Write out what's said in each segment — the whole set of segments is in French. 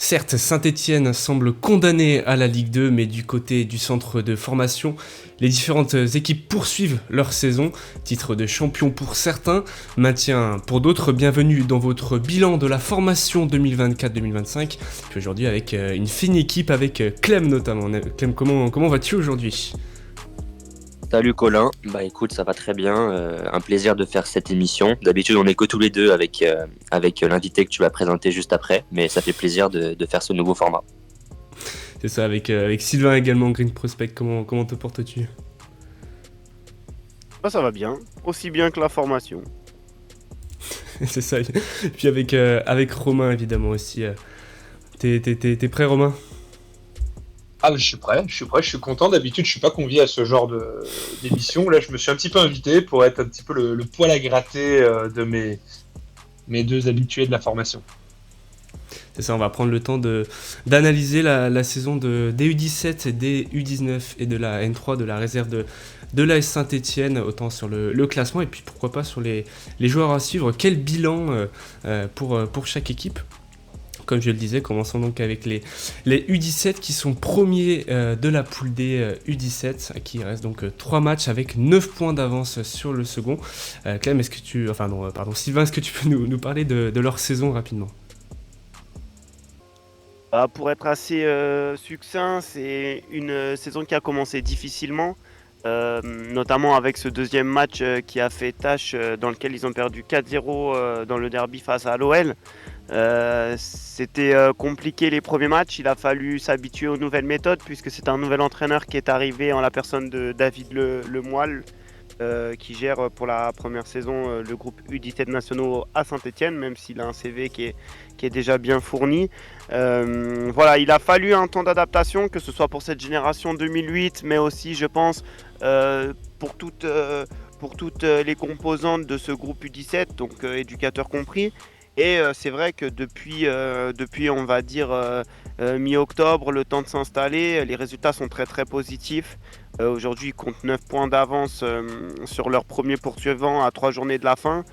Certes, Saint-Étienne semble condamné à la Ligue 2, mais du côté du centre de formation, les différentes équipes poursuivent leur saison. Titre de champion pour certains, maintien pour d'autres. Bienvenue dans votre bilan de la formation 2024-2025. Puis aujourd'hui avec une fine équipe, avec Clem notamment. Clem, comment vas-tu aujourd'hui ? Salut Colin, écoute, ça va très bien, un plaisir de faire cette émission. D'habitude on est que tous les deux avec l'invité que tu vas présenter juste après, mais ça fait plaisir de faire ce nouveau format. C'est ça, avec Sylvain également, Green Prospect, comment te portes-tu ? Ça va bien, aussi bien que la formation. C'est ça, et puis avec Romain évidemment aussi. T'es prêt Romain ? Ah, je suis prêt, je suis content. D'habitude, je suis pas convié à ce genre d'émission. Là, je me suis un petit peu invité pour être un petit peu le poil à gratter de mes deux habitués de la formation. C'est ça, on va prendre le temps d'analyser la saison des U17 et des U19 et de la N3, de la réserve de l'AS Saint-Étienne, autant sur le classement et puis pourquoi pas sur les joueurs à suivre. Quel bilan pour chaque équipe ? Comme je le disais, commençons donc avec les U17 qui sont premiers de la poule D U17, qui reste donc 3 matchs avec 9 points d'avance sur le second. Clem, Sylvain, est-ce que tu peux nous parler de leur saison rapidement ? Pour être assez succinct, c'est une saison qui a commencé difficilement, notamment avec ce deuxième match qui a fait tâche, dans lequel ils ont perdu 4-0 dans le derby face à l'OL. C'était compliqué les premiers matchs, il a fallu s'habituer aux nouvelles méthodes puisque c'est un nouvel entraîneur qui est arrivé en la personne de David Lemoyle, qui gère pour la première saison le groupe U17 nationaux à Saint-Étienne, même s'il a un CV qui est déjà bien fourni. Voilà, il a fallu un temps d'adaptation, que ce soit pour cette génération 2008, mais aussi je pense pour toutes les composantes de ce groupe U17, donc éducateurs compris. Et c'est vrai que depuis on va dire mi-octobre, le temps de s'installer, les résultats sont très très positifs. Aujourd'hui, ils comptent 9 points d'avance sur leur premier poursuivant à 3 journées de la fin,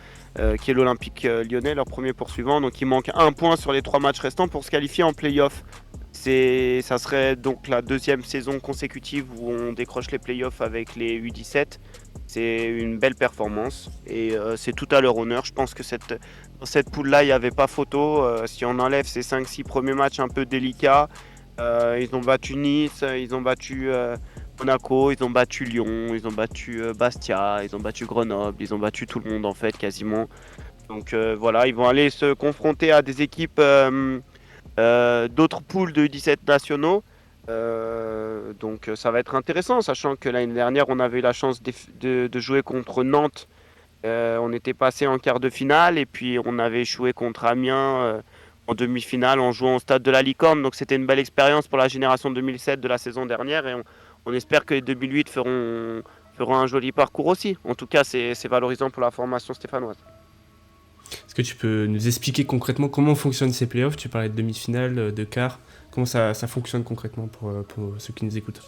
qui est l'Olympique lyonnais, leur premier poursuivant. Donc il manque 1 point sur les 3 matchs restants pour se qualifier en play-off. Ça serait donc la deuxième saison consécutive où on décroche les play-offs avec les U17. C'est une belle performance et c'est tout à leur honneur. Je pense que dans cette poule-là, il n'y avait pas photo. Si on enlève ces 5-6 premiers matchs un peu délicats, ils ont battu Nice, ils ont battu Monaco, ils ont battu Lyon, ils ont battu Bastia, ils ont battu Grenoble, ils ont battu tout le monde en fait quasiment. Donc voilà, ils vont aller se confronter à des équipes d'autres poules de U17 nationaux. Donc ça va être intéressant, sachant que l'année dernière on avait eu la chance de jouer contre Nantes. On était passé en quart de finale et puis on avait échoué contre Amiens en demi-finale en jouant au stade de la Licorne. Donc c'était une belle expérience pour la génération 2007 de la saison dernière et on espère que les 2008 feront un joli parcours aussi. En tout cas, c'est valorisant pour la formation stéphanoise. Est-ce que tu peux nous expliquer concrètement comment fonctionnent ces playoffs ? Tu parlais de demi-finale, de quart. Comment ça fonctionne concrètement pour ceux qui nous écoutent ?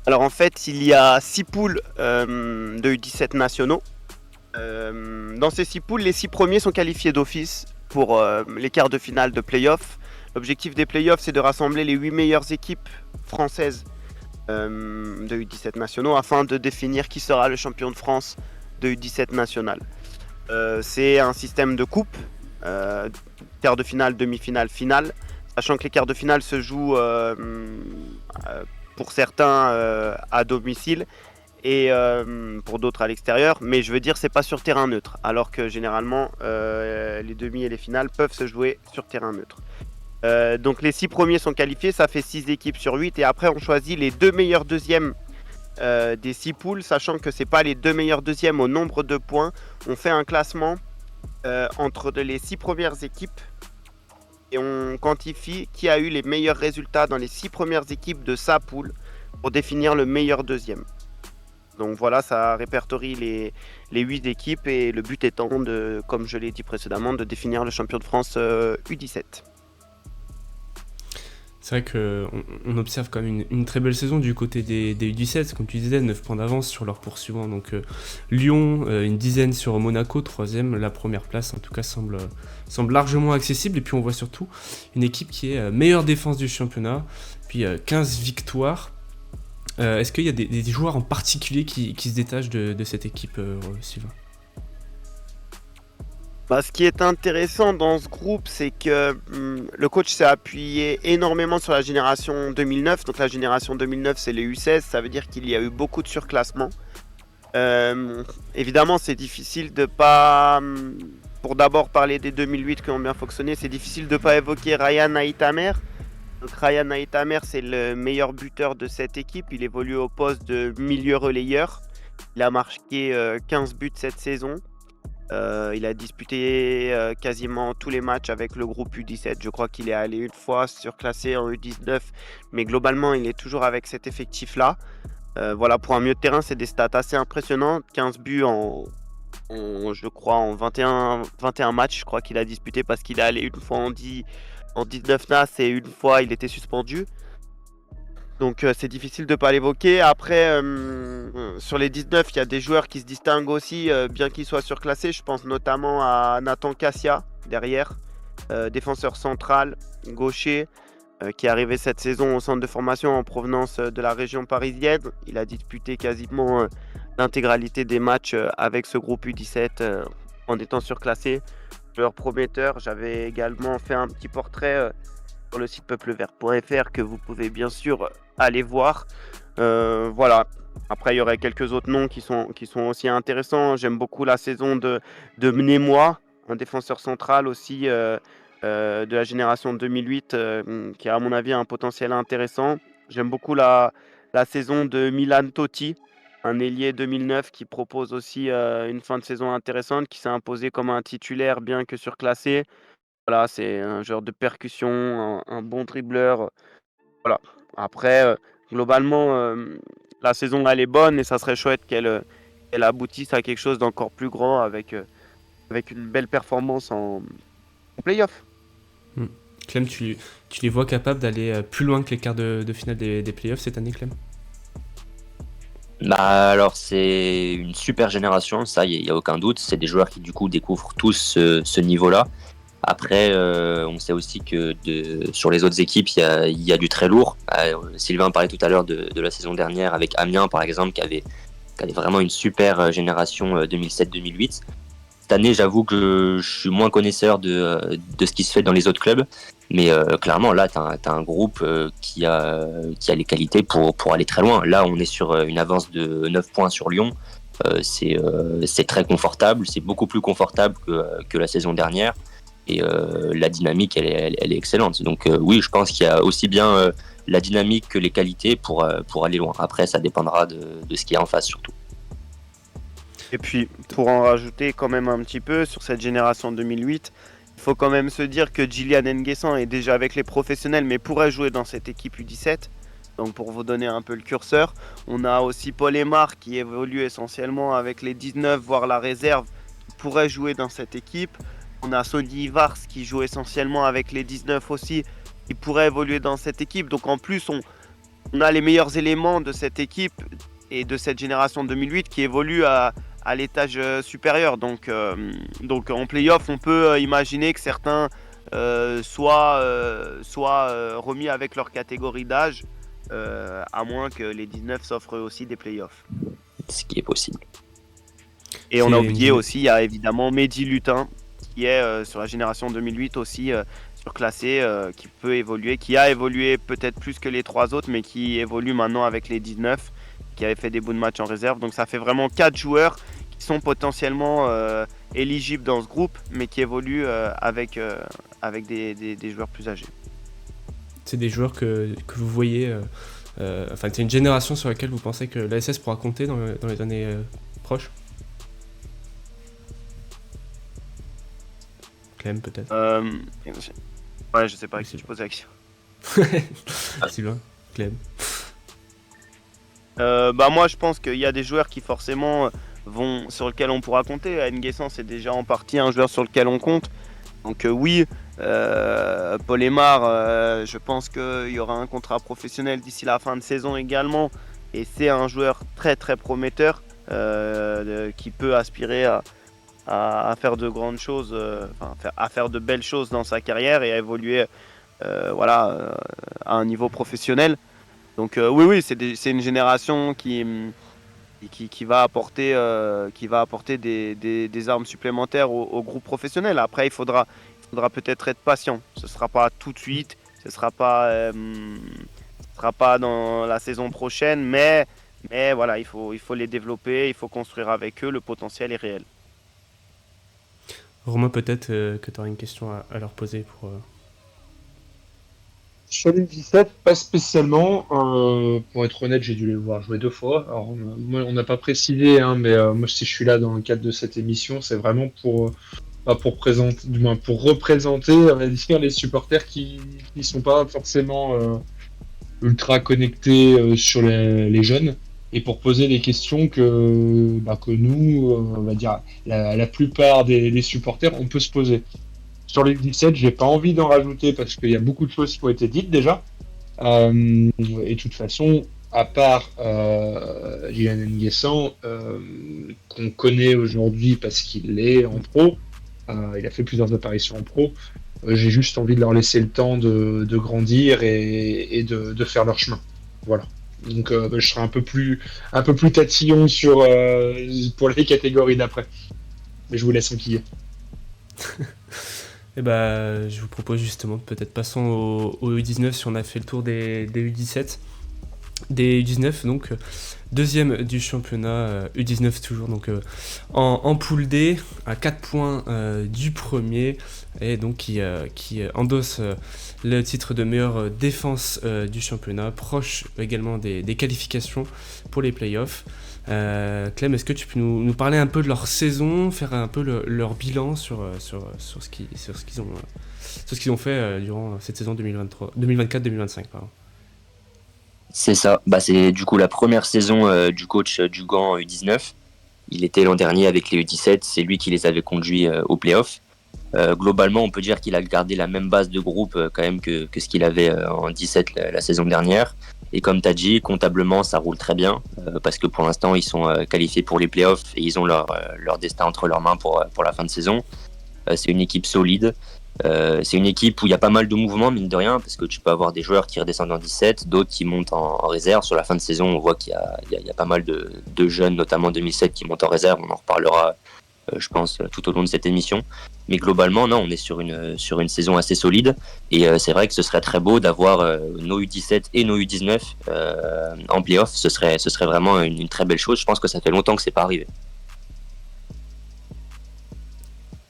Alors en fait, il y a 6 poules de U17 nationaux. Dans ces 6 poules, les 6 premiers sont qualifiés d'office pour les quarts de finale de play-off. L'objectif des play-offs, c'est de rassembler les 8 meilleures équipes françaises de U17 nationaux afin de définir qui sera le champion de France de U17 national. C'est un système de coupe, quart de finale, demi-finale, finale, sachant que les quarts de finale se jouent pour certains à domicile et pour d'autres à l'extérieur, mais je veux dire c'est pas sur terrain neutre, alors que généralement les demi et les finales peuvent se jouer sur terrain neutre. Donc les 6 premiers sont qualifiés, ça fait 6 équipes sur 8 et après on choisit les 2 meilleurs deuxièmes des 6 poules, sachant que c'est pas les 2 meilleurs deuxièmes au nombre de points. On fait un classement entre les 6 premières équipes et on quantifie qui a eu les meilleurs résultats dans les 6 premières équipes de sa poule pour définir le meilleur deuxième. Donc voilà, ça répertorie les 8 équipes et le but étant, comme je l'ai dit précédemment, de définir le champion de France U17. C'est vrai qu'on observe quand même une très belle saison du côté des U17, comme tu disais, 9 points d'avance sur leurs poursuivants. Donc Lyon, une dizaine sur Monaco, 3ème, la première place en tout cas semble largement accessible. Et puis on voit surtout une équipe qui est meilleure défense du championnat, puis 15 victoires. Est-ce qu'il y a des joueurs en particulier qui se détachent de cette équipe, Sylvain ? Ce qui est intéressant dans ce groupe, c'est que le coach s'est appuyé énormément sur la génération 2009. Donc la génération 2009, c'est les U16, ça veut dire qu'il y a eu beaucoup de surclassement. Évidemment, c'est difficile de pas... Pour d'abord parler des 2008 qui ont bien fonctionné, c'est difficile de pas évoquer Ryan Haïtamer. Donc Ryan Haïtamer, c'est le meilleur buteur de cette équipe. Il évolue au poste de milieu relayeur. Il a marqué 15 buts cette saison. Il a disputé quasiment tous les matchs avec le groupe U17. Je crois qu'il est allé une fois surclassé en U19, mais globalement, il est toujours avec cet effectif-là. Voilà, pour un milieu de terrain, c'est des stats assez impressionnantes. 15 buts je crois, en 21 matchs, je crois qu'il a disputé parce qu'il est allé une fois en 19 NAS et une fois il était suspendu. Donc c'est difficile de ne pas l'évoquer. Après, sur les 19, il y a des joueurs qui se distinguent aussi, bien qu'ils soient surclassés. Je pense notamment à Nathan Cassia, derrière, défenseur central, gaucher, qui est arrivé cette saison au centre de formation en provenance de la région parisienne. Il a disputé quasiment l'intégralité des matchs avec ce groupe U17 en étant surclassé. Joueur prometteur. J'avais également fait un petit portrait sur le site peuplevert.fr que vous pouvez bien sûr aller voir. Voilà. Après, il y aurait quelques autres noms qui sont aussi intéressants. J'aime beaucoup la saison de Mnemois, un défenseur central aussi de la génération 2008 qui a à mon avis un potentiel intéressant. J'aime beaucoup la saison de Milan Totti, un ailier 2009 qui propose aussi une fin de saison intéressante, qui s'est imposé comme un titulaire bien que surclassé. Voilà, c'est un joueur de percussion, un bon dribbleur. Voilà. Après, globalement, la saison elle est bonne et ça serait chouette qu'elle aboutisse à quelque chose d'encore plus grand avec une belle performance en play-off. Clem, tu les vois capables d'aller plus loin que les quarts de finale des playoffs cette année, Clem ? Alors c'est une super génération, ça il y a aucun doute. C'est des joueurs qui du coup découvrent tous ce niveau-là. Après, on sait aussi que sur les autres équipes, il y a du très lourd. Sylvain parlait tout à l'heure de la saison dernière avec Amiens, par exemple, qui avait vraiment une super génération 2007-2008. Cette année, j'avoue que je suis moins connaisseur de ce qui se fait dans les autres clubs. Mais clairement, là, tu as un groupe qui a les qualités pour aller très loin. Là, on est sur une avance de 9 points sur Lyon. C'est très confortable. C'est beaucoup plus confortable que la saison dernière. Et la dynamique, elle est excellente. Donc oui, je pense qu'il y a aussi bien la dynamique que les qualités pour aller loin. Après, ça dépendra de ce qu'il y a en face surtout. Et puis, pour en rajouter quand même un petit peu sur cette génération 2008, il faut quand même se dire que Gillian Nguessan est déjà avec les professionnels, mais pourrait jouer dans cette équipe U17. Donc pour vous donner un peu le curseur, on a aussi Paul Aymar qui évolue essentiellement avec les 19, voire la réserve, qui pourrait jouer dans cette équipe. On a Sonny Ivars qui joue essentiellement avec les 19 aussi, qui pourrait évoluer dans cette équipe. Donc en plus, on a les meilleurs éléments de cette équipe et de cette génération 2008 qui évolue à l'étage supérieur. Donc en play-off, on peut imaginer que certains soient remis avec leur catégorie d'âge, à moins que les 19 s'offrent aussi des play-offs. Ce qui est possible. Et on a oublié aussi, il y a évidemment Mehdi Lutin, qui est sur la génération 2008 aussi surclassé, qui peut évoluer, qui a évolué peut-être plus que les trois autres, mais qui évolue maintenant avec les 19, qui avait fait des bouts de match en réserve. Donc ça fait vraiment 4 joueurs qui sont potentiellement éligibles dans ce groupe, mais qui évoluent avec des joueurs plus âgés. C'est des joueurs que vous voyez, c'est une génération sur laquelle vous pensez que l'ASS pourra compter dans les années proches ? Clem, peut-être. Ouais, je sais pas si tu poses la question. Sylvain, Clem. Moi, je pense qu'il y a des joueurs qui forcément sur lesquels on pourra compter. Nguessan, c'est déjà en partie un joueur sur lequel on compte. Donc oui, Paul Aymar, je pense qu'il y aura un contrat professionnel d'ici la fin de saison également. Et c'est un joueur très très prometteur qui peut aspirer à faire de grandes choses, à faire de belles choses dans sa carrière et à évoluer à un niveau professionnel. Donc oui, c'est une génération qui va apporter des armes supplémentaires au groupe professionnel. Après, il faudra peut-être être patient. Ce ne sera pas tout de suite, ce ne sera pas dans la saison prochaine, mais voilà, il faut les développer, il faut construire avec eux, le potentiel est réel. Romain, peut-être que tu auras une question à leur poser pour... Sur les 17, pas spécialement. Pour être honnête, j'ai dû les voir jouer 2 fois. Alors, moi, on n'a pas précisé, hein, mais moi, si je suis là dans le cadre de cette émission, c'est vraiment pour présenter, du moins pour représenter, on va dire, les supporters qui sont pas forcément ultra connectés sur les jeunes, et pour poser des questions que nous, on va dire, la plupart des supporters, on peut se poser. Sur les 17, j'ai pas envie d'en rajouter parce qu'il y a beaucoup de choses qui ont été dites déjà. Et de toute façon, à part Kylian Nguessan, qu'on connaît aujourd'hui parce qu'il est en pro, il a fait plusieurs apparitions en pro, j'ai juste envie de leur laisser le temps de grandir et de faire leur chemin. Voilà. Donc je serai un peu plus tatillon pour les catégories d'après. Mais je vous laisse enquiller. Et je vous propose justement, peut-être passons au U19 si on a fait le tour des U17. Des U19, donc deuxième du championnat, U19 toujours, donc en poule D, à 4 points du premier, et donc qui endosse le titre de meilleure défense du championnat, proche également des qualifications pour les playoffs. Clem, est-ce que tu peux nous parler un peu de leur saison, faire un peu leur bilan sur ce qu'ils ont fait durant cette saison 2024-2025 pardon. C'est ça, c'est du coup la première saison du coach Dugan U19. Il était l'an dernier avec les U17, c'est lui qui les avait conduits aux playoffs. Globalement, on peut dire qu'il a gardé la même base de groupe quand même que ce qu'il avait en 17 la saison dernière. Et comme tu as dit, comptablement, ça roule très bien parce que pour l'instant, ils sont qualifiés pour les playoffs et ils ont leur destin entre leurs mains pour la fin de saison. C'est une équipe solide. C'est une équipe où il y a pas mal de mouvements, mine de rien, parce que tu peux avoir des joueurs qui redescendent en 17, d'autres qui montent en réserve. Sur la fin de saison, on voit qu'il y a pas mal de jeunes, notamment 2007, qui montent en réserve. On en reparlera, je pense, tout au long de cette émission. Mais globalement, non, on est sur une saison assez solide. Et c'est vrai que ce serait très beau d'avoir nos U17 et nos U19 en play-off. Ce serait vraiment une très belle chose. Je pense que ça fait longtemps que c'est pas arrivé.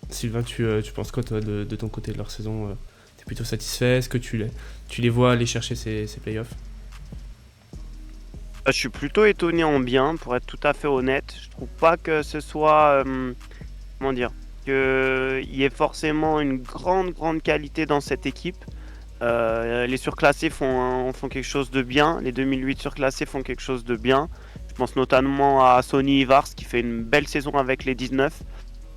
Sylvain, tu penses quoi toi de ton côté de leur saison? T'es plutôt satisfait? Est-ce que tu les vois aller chercher ces playoffs? Je suis plutôt étonné en bien, pour être tout à fait honnête. Je trouve pas que ce soit, comment dire, qu'il y ait forcément une grande qualité dans cette équipe. Les surclassés font quelque chose de bien. Les 2008 surclassés font quelque chose de bien. Je pense notamment à Sonny Ivars qui fait une belle saison avec les 19.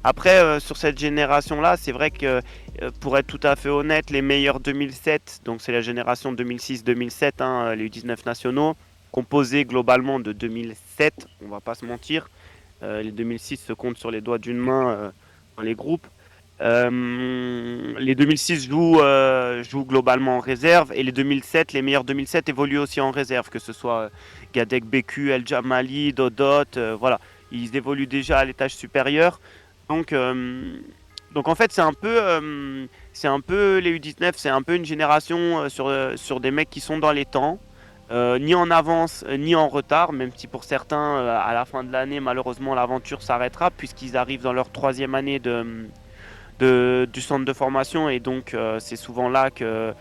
Après, sur cette génération-là, c'est vrai que, pour être tout à fait honnête, les meilleurs 2007, donc c'est la génération 2006-2007, hein, les U19 nationaux, composés globalement de 2007, on va pas se mentir. Les 2006 se comptent sur les doigts d'une main dans les groupes. Les 2006 jouent globalement en réserve, et les 2007, les meilleurs 2007 évoluent aussi en réserve, que ce soit Gadek Beku, El Jamali, Dodot, voilà. Ils évoluent déjà à l'étage supérieur. Donc en fait, c'est un peu les U19, c'est un peu une génération sur des mecs qui sont dans les temps, ni en avance ni en retard, même si pour certains, à la fin de l'année, malheureusement, l'aventure s'arrêtera, puisqu'ils arrivent dans leur 3e année du centre de formation, et donc c'est souvent là que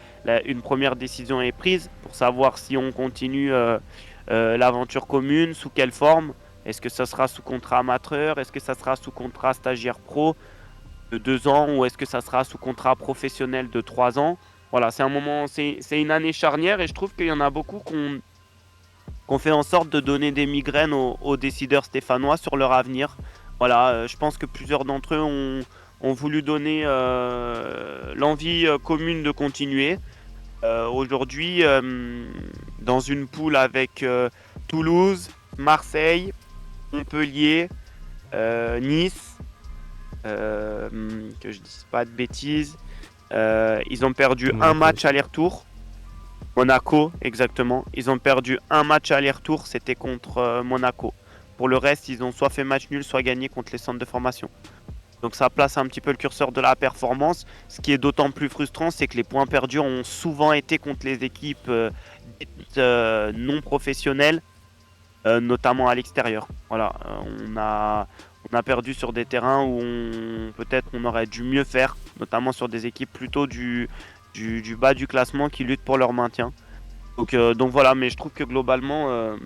une première décision est prise pour savoir si on continue l'aventure commune, sous quelle forme. Est-ce que ça sera sous contrat amateur? Est-ce que ça sera sous contrat stagiaire pro de 2 ans? Ou est-ce que ça sera sous contrat professionnel de 3 ans? Voilà, c'est une année charnière, et je trouve qu'il y en a beaucoup qu'on fait en sorte de donner des migraines aux décideurs stéphanois sur leur avenir. Voilà, je pense que plusieurs d'entre eux ont ont voulu donner l'envie commune de continuer. Aujourd'hui, dans une poule avec Toulouse, Marseille, Montpellier, Nice, que je dise pas de bêtises, ils ont perdu un match aller-retour. Monaco, exactement. Ils ont perdu un match aller-retour, c'était contre Monaco. Pour le reste, ils ont soit fait match nul, soit gagné contre les centres de formation. Donc ça place un petit peu le curseur de la performance. Ce qui est d'autant plus frustrant, c'est que les points perdus ont souvent été contre les équipes non professionnelles, notamment à l'extérieur. Voilà, on a perdu sur des terrains où peut-être on aurait dû mieux faire, notamment sur des équipes plutôt du bas du classement qui luttent pour leur maintien. Donc voilà, mais je trouve que globalement,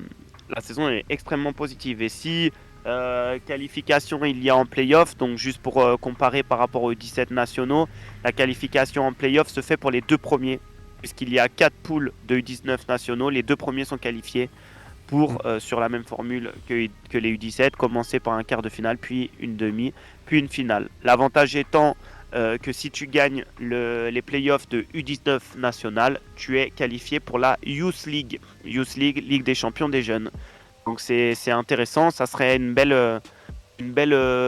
la saison est extrêmement positive. Et si qualification il y a en play-off, donc juste pour comparer par rapport aux 17 nationaux, la qualification en play-off se fait pour les 2 premiers, puisqu'il y a 4 poules de U19 nationaux, les 2 premiers sont qualifiés pour, sur la même formule que les U17, commencer par un quart de finale, puis une demi, puis une finale. L'avantage étant que si tu gagnes les playoffs de U19 national, tu es qualifié pour la Youth League, Ligue des champions des jeunes. Donc c'est intéressant, ça serait une belle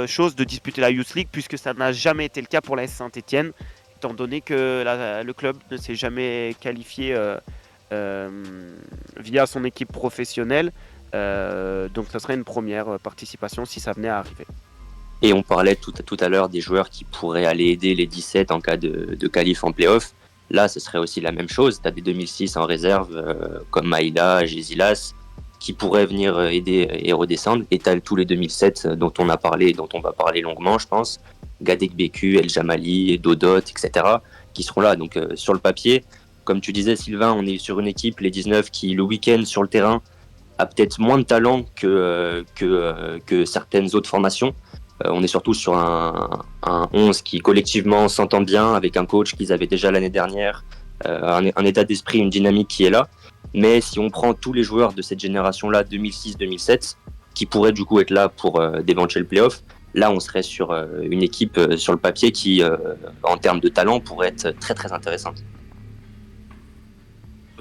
chose de disputer la Youth League, puisque ça n'a jamais été le cas pour la S Saint-Etienne, étant donné que le club ne s'est jamais qualifié via son équipe professionnelle. Donc ça serait une première participation si ça venait à arriver. Et on parlait tout à l'heure des joueurs qui pourraient aller aider les 17 en cas de qualif en play-off. Là, ce serait aussi la même chose. Tu as des 2006 en réserve, comme Maïla, Gésilas, qui pourraient venir aider et redescendre. Et tu as tous les 2007 dont on a parlé, dont on va parler longuement, je pense. Gadek Beku, El Jamali, Dodot, etc., qui seront là. Donc sur le papier, comme tu disais, Sylvain, on est sur une équipe, les 19, qui le week-end sur le terrain a peut-être moins de talent que certaines autres formations. On est surtout sur un 11 qui collectivement s'entend bien, avec un coach qu'ils avaient déjà l'année dernière, un état d'esprit, une dynamique qui est là. Mais si on prend tous les joueurs de cette génération-là, 2006-2007, qui pourraient du coup être là pour d'éventuels playoffs, là on serait sur une équipe sur le papier qui, en termes de talent, pourrait être très très intéressante.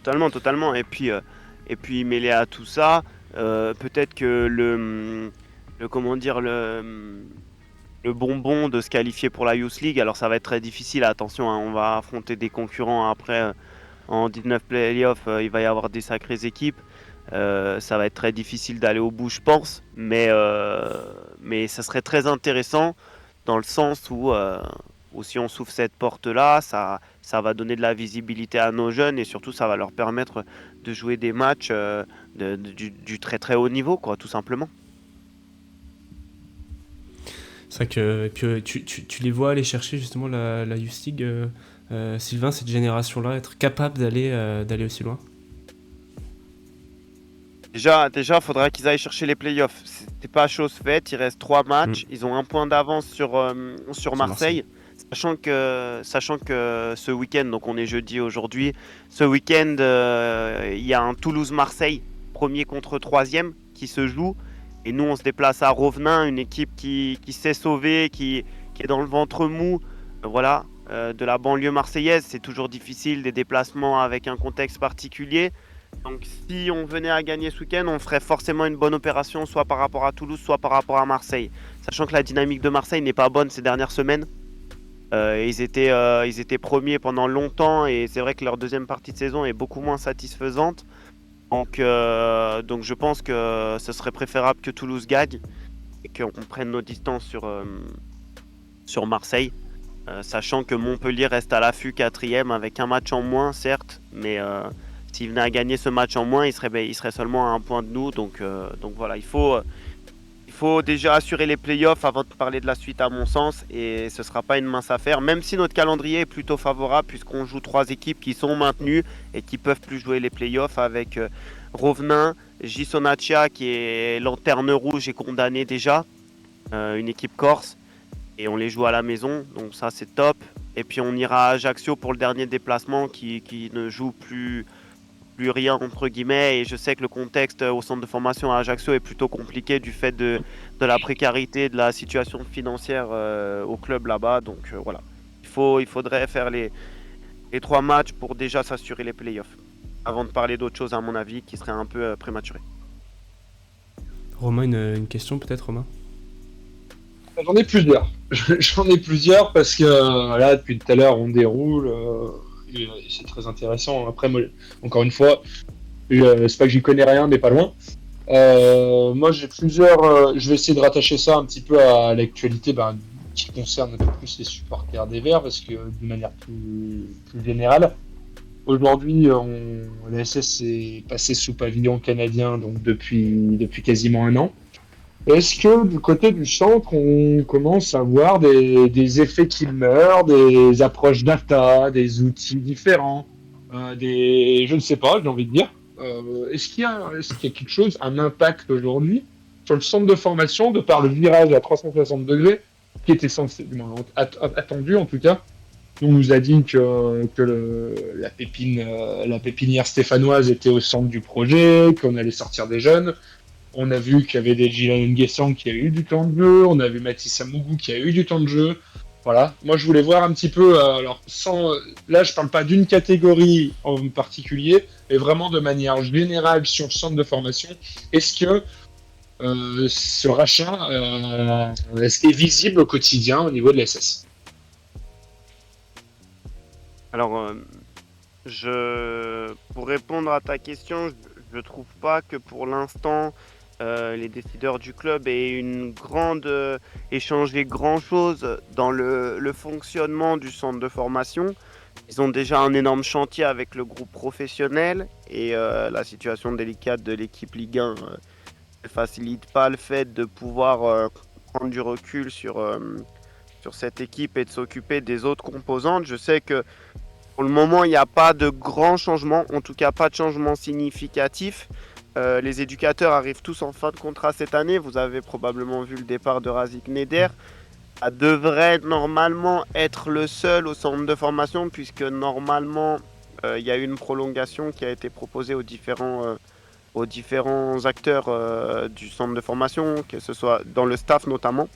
Totalement. Et puis mêlé à tout ça, peut-être que le bonbon de se qualifier pour la Youth League, alors ça va être très difficile, attention, hein, on va affronter des concurrents après en 19 playoffs, il va y avoir des sacrées équipes, ça va être très difficile d'aller au bout je pense, mais ça serait très intéressant dans le sens où si on s'ouvre cette porte-là, ça va donner de la visibilité à nos jeunes et surtout ça va leur permettre de jouer des matchs du très très haut niveau, quoi, tout simplement. C'est vrai que tu les vois aller chercher justement la Youth League, Sylvain, cette génération-là, être capable d'aller aussi loin. Déjà, il faudra qu'ils aillent chercher les playoffs. C'était pas chose faite, il reste 3 matchs, ils ont un point d'avance sur Marseille. Sachant que ce week-end, donc on est jeudi aujourd'hui, ce week-end, il y a un Toulouse-Marseille, premier contre troisième, qui se joue. Et nous, on se déplace à Rovenin, une équipe qui s'est sauvée, qui est dans le ventre mou, de la banlieue marseillaise. C'est toujours difficile, des déplacements avec un contexte particulier. Donc si on venait à gagner ce week-end, on ferait forcément une bonne opération, soit par rapport à Toulouse, soit par rapport à Marseille. Sachant que la dynamique de Marseille n'est pas bonne ces dernières semaines. Ils étaient premiers pendant longtemps et c'est vrai que leur deuxième partie de saison est beaucoup moins satisfaisante. Donc je pense que ce serait préférable que Toulouse gagne et qu'on prenne nos distances sur Marseille. Sachant que Montpellier reste à l'affût 4ème avec un match en moins certes, mais s'il venait à gagner ce match en moins, il serait seulement à un point de nous. Donc voilà, il faut déjà assurer les playoffs avant de parler de la suite à mon sens, et ce ne sera pas une mince affaire, même si notre calendrier est plutôt favorable puisqu'on joue 3 équipes qui sont maintenues et qui peuvent plus jouer les playoffs avec Rovenin, Ghisonaccia qui est lanterne rouge et condamné déjà, une équipe corse, et on les joue à la maison, donc ça c'est top. Et puis on ira à Ajaccio pour le dernier déplacement qui ne joue plus plus rien entre guillemets. Et je sais que le contexte au centre de formation à Ajaccio est plutôt compliqué du fait de la précarité, de la situation financière au club là-bas. Donc voilà, il faudrait faire les 3 matchs pour déjà s'assurer les playoffs. Avant de parler d'autres choses, à mon avis, qui serait un peu prématuré. Romain, une question peut-être, Romain? J'en ai plusieurs. J'en ai plusieurs parce que là, depuis tout à l'heure, on déroule. Et c'est très intéressant. Après, moi, encore une fois, c'est pas que j'y connais rien, mais pas loin. Moi, j'ai plusieurs. Je vais essayer de rattacher ça un petit peu à l'actualité qui concerne un peu plus les supporters des Verts, parce que de manière plus générale, aujourd'hui, la SS est passée sous pavillon canadien donc depuis quasiment un an. Est-ce que du côté du centre, on commence à voir des effets Kilmer, des approches data, des outils différents, je ne sais pas, j'ai envie de dire. Est-ce qu'il y a quelque chose, un impact aujourd'hui sur le centre de formation de par le virage à 360 degrés qui était sensiblement attendu en tout cas? On nous a dit que la pépinière stéphanoise était au centre du projet, qu'on allait sortir des jeunes. On a vu qu'il y avait des Gilan Nguessan qui a eu du temps de jeu, on a vu Mathis Amougou qui a eu du temps de jeu. Voilà, moi je voulais voir un petit peu, là je parle pas d'une catégorie en particulier, mais vraiment de manière générale sur le centre de formation. Est-ce que ce rachat est visible au quotidien au niveau de l'SS? Alors, pour répondre à ta question, je trouve pas que pour l'instant les décideurs du club aient échangé grand chose dans le fonctionnement du centre de formation. Ils ont déjà un énorme chantier avec le groupe professionnel et la situation délicate de l'équipe Ligue 1 ne facilite pas le fait de pouvoir prendre du recul sur cette équipe et de s'occuper des autres composantes. Je sais que pour le moment, il n'y a pas de grands changements, en tout cas pas de changement significatif. Les éducateurs arrivent tous en fin de contrat cette année. Vous avez probablement vu le départ de Razik Neder. Ça devrait normalement être le seul au centre de formation, puisque normalement, il y a eu une prolongation qui a été proposée aux différents acteurs du centre de formation, que ce soit dans le staff notamment.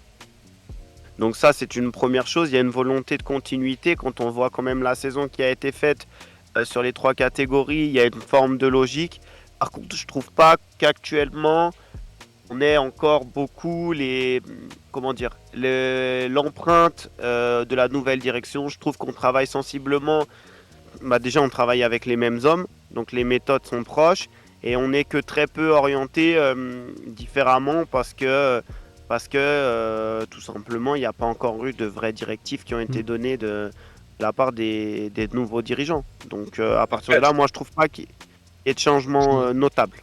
Donc ça, c'est une première chose. Il y a une volonté de continuité. Quand on voit quand même la saison qui a été faite sur les 3 catégories, il y a une forme de logique. Par contre, je trouve pas qu'actuellement, on ait encore beaucoup l'empreinte de la nouvelle direction. Je trouve qu'on travaille sensiblement. Déjà, on travaille avec les mêmes hommes, donc les méthodes sont proches. Et on n'est que très peu orienté différemment parce que tout simplement, il n'y a pas encore eu de vraies directives qui ont été données de la part des nouveaux dirigeants. Donc à partir de là, moi je trouve pas qu'il y ait de changements notables.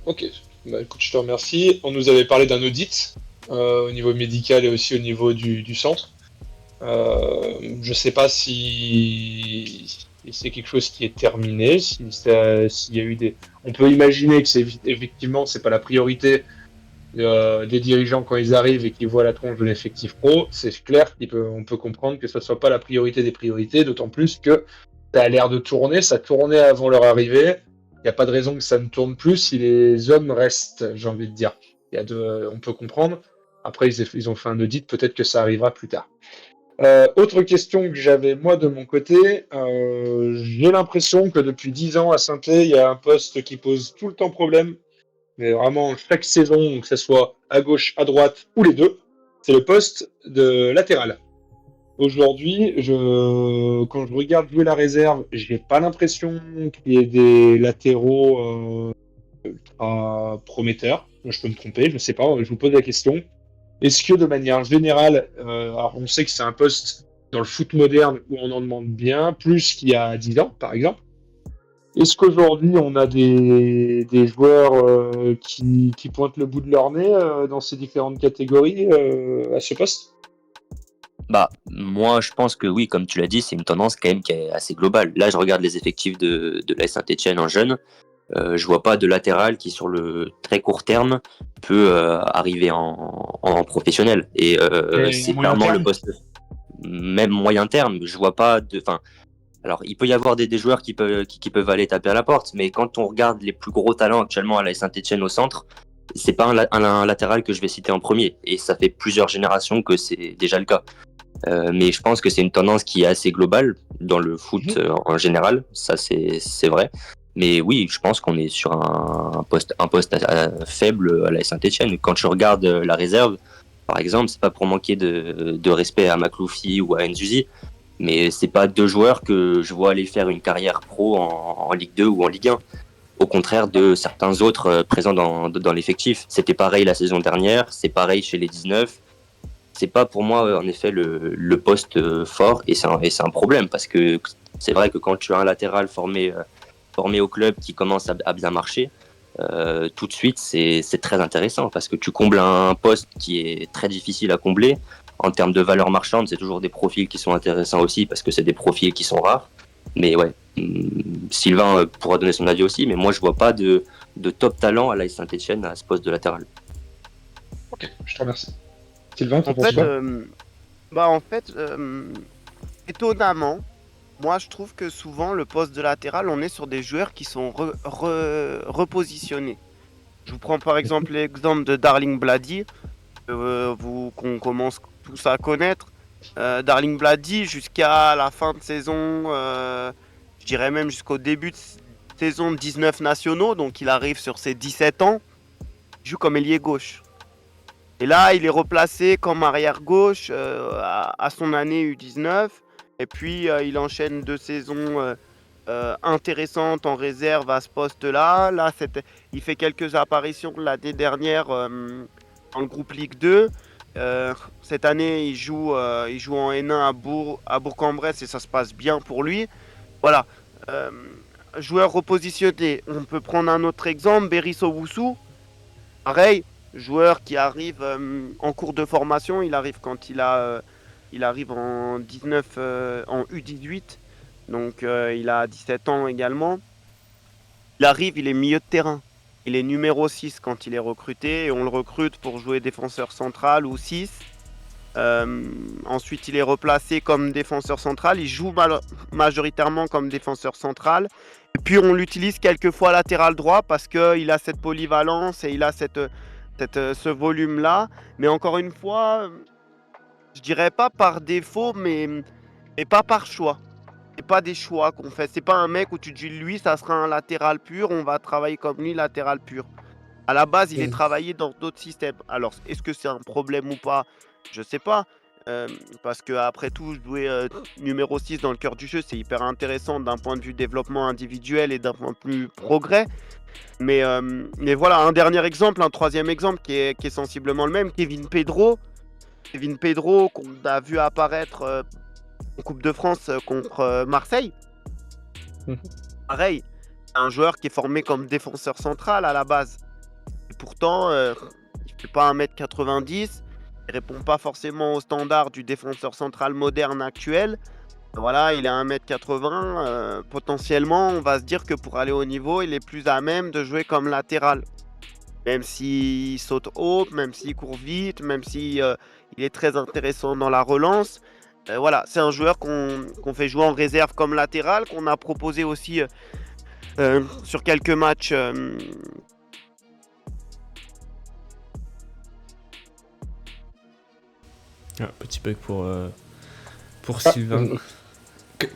Ok, écoute, je te remercie. On nous avait parlé d'un audit au niveau médical et aussi au niveau du centre. Je sais pas si c'est quelque chose qui est terminé, s'il y a eu On peut imaginer que effectivement c'est pas la priorité des dirigeants quand ils arrivent et qu'ils voient la tronche de l'effectif pro. C'est clair qu'on peut comprendre que ce soit pas la priorité des priorités, d'autant plus que ça a l'air de tourner, ça tournait avant leur arrivée. Il n'y a pas de raison que ça ne tourne plus si les hommes restent, j'ai envie de dire. On peut comprendre. Après, ils ont fait un audit, peut-être que ça arrivera plus tard. Autre question que j'avais moi de mon côté, j'ai l'impression que depuis 10 ans à Saint-Étienne, il y a un poste qui pose tout le temps problème, mais vraiment chaque saison, que ce soit à gauche, à droite ou les deux, c'est le poste de latéral. Aujourd'hui, quand je regarde jouer la réserve, j'ai pas l'impression qu'il y ait des latéraux ultra prometteurs. Je peux me tromper, je sais pas, je vous pose la question. Est-ce que de manière générale, alors on sait que c'est un poste dans le foot moderne où on en demande bien, plus qu'il y a 10 ans, par exemple. Est-ce qu'aujourd'hui, on a des joueurs qui pointent le bout de leur nez dans ces différentes catégories à ce poste? Moi, je pense que oui, comme tu l'as dit, c'est une tendance quand même qui est assez globale. Là, je regarde les effectifs de l'AS Saint-Étienne en jeune. Je vois pas de latéral qui, sur le très court terme, peut arriver en professionnel. Et c'est clairement le poste, même moyen terme. Je vois pas Alors, il peut y avoir des joueurs qui peuvent aller taper à la porte, mais quand on regarde les plus gros talents actuellement à la Saint-Etienne au centre, c'est pas un latéral que je vais citer en premier. Et ça fait plusieurs générations que c'est déjà le cas. Mais je pense que c'est une tendance qui est assez globale dans le foot en général. Ça, c'est vrai. Mais oui, je pense qu'on est sur un poste faible à la Saint-Etienne. Quand je regarde la réserve, par exemple, c'est pas pour manquer de respect à Makloufi ou à Nzuzi, mais c'est pas deux joueurs que je vois aller faire une carrière pro en Ligue 2 ou en Ligue 1. Au contraire de certains autres présents dans l'effectif. C'était pareil la saison dernière, c'est pareil chez les 19. C'est pas pour moi en effet le poste fort, et c'est un problème, parce que c'est vrai que quand tu as un latéral formé au club qui commence à bien marcher, tout de suite c'est très intéressant, parce que tu combles un poste qui est très difficile à combler. En termes de valeur marchande, c'est toujours des profils qui sont intéressants aussi, parce que c'est des profils qui sont rares. Mais ouais, Sylvain pourra donner son avis aussi, mais moi je vois pas de top talent à l'AS Saint-Etienne à ce poste de latéral. Ok, je te remercie. Sylvain, t'en En penses fait, quoi étonnamment, moi je trouve que souvent le poste de latéral, on est sur des joueurs qui sont repositionnés. Je vous prends par exemple l'exemple de Darling Blady, qu'on commence tous à connaître. Darling Blady, jusqu'à la fin de saison, je dirais même jusqu'au début de saison de 19 nationaux, donc il arrive sur ses 17 ans, il joue comme ailier gauche. Et là, il est replacé comme arrière gauche à son année U19. Et puis, il enchaîne 2 saisons intéressantes en réserve à ce poste-là. Là, il fait quelques apparitions l'année dernière dans le groupe Ligue 2. Cette année, il joue en N1 à Bourg-en-Bresse, et ça se passe bien pour lui. Voilà. Joueur repositionné. On peut prendre un autre exemple, Beris Owusu. Pareil, joueur qui arrive en cours de formation. Il arrive quand il arrive en 19, en U18. Donc il a 17 ans également. Il arrive, il est milieu de terrain. Il est numéro 6 quand il est recruté, et on le recrute pour jouer défenseur central ou 6. Ensuite, il est replacé comme défenseur central. Il joue majoritairement comme défenseur central. Et puis, on l'utilise quelquefois latéral droit parce qu'il a cette polyvalence et il a ce volume-là. Mais encore une fois, je dirais pas par défaut, mais pas par choix. C'est pas des choix qu'on fait. C'est pas un mec où tu te dis lui, ça sera un latéral pur, on va travailler comme lui, latéral pur. À la base, il est travaillé dans d'autres systèmes. Alors, est-ce que c'est un problème ou pas? Je sais pas. Parce que après tout, jouer numéro 6 dans le cœur du jeu, c'est hyper intéressant d'un point de vue développement individuel et d'un point de vue progrès. Mais voilà, un dernier exemple, un troisième exemple qui est sensiblement le même, Kevin Pedro. Kevin Pedro, qu'on a vu apparaître en Coupe de France contre Marseille. Pareil, un joueur qui est formé comme défenseur central à la base. Et pourtant, il fait pas 1m90, il répond pas forcément aux standards du défenseur central moderne actuel. Voilà, il est à 1m80. Potentiellement, on va se dire que pour aller au niveau, il est plus à même de jouer comme latéral. Même s'il saute haut, même s'il court vite, même s'il il est très intéressant dans la relance. Voilà, c'est un joueur qu'on fait jouer en réserve comme latéral, qu'on a proposé aussi sur quelques matchs. Petit bug pour Sylvain.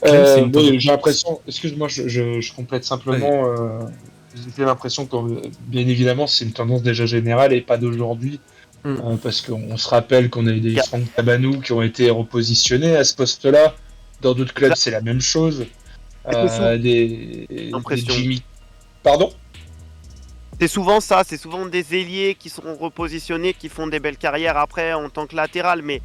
J'ai l'impression, excuse-moi, je complète simplement. J'ai l'impression que, bien évidemment, c'est une tendance déjà générale et pas d'aujourd'hui. Parce qu'on se rappelle qu'on a eu des Franck Tabanou qui ont été repositionnés à ce poste-là. Dans d'autres clubs, c'est la même chose. Des Jimmy. Pardon ? C'est souvent ça, c'est souvent des ailiers qui sont repositionnés, qui font des belles carrières après en tant que latéral. Mais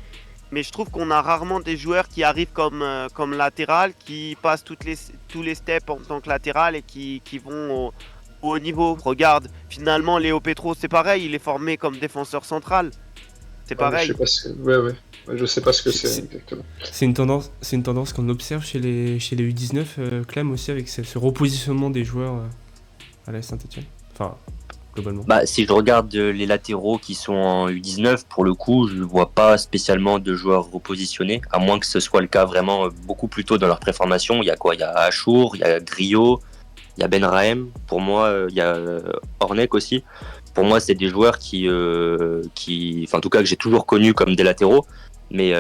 je trouve qu'on a rarement des joueurs qui arrivent comme latéral, qui passent tous les steps en tant que latéral et qui vont au haut niveau. Regarde, finalement, Léo Petro, c'est pareil, il est formé comme défenseur central. C'est pareil. Je sais pas je sais pas ce que c'est exactement. C'est une tendance qu'on observe chez les U19, Clem, aussi, avec ce repositionnement des joueurs à la Saint-Etienne. Enfin, globalement. Bah, si je regarde les latéraux qui sont en U19, pour le coup, je ne vois pas spécialement de joueurs repositionnés, à moins que ce soit le cas vraiment beaucoup plus tôt dans leur préformation. Il y a quoi? Il y a Achour, il y a Griot, il y a Ben Rahem. Pour moi, il y a Hornek aussi. Pour moi, c'est des joueurs enfin, en tout cas, que j'ai toujours connus comme des latéraux. Mais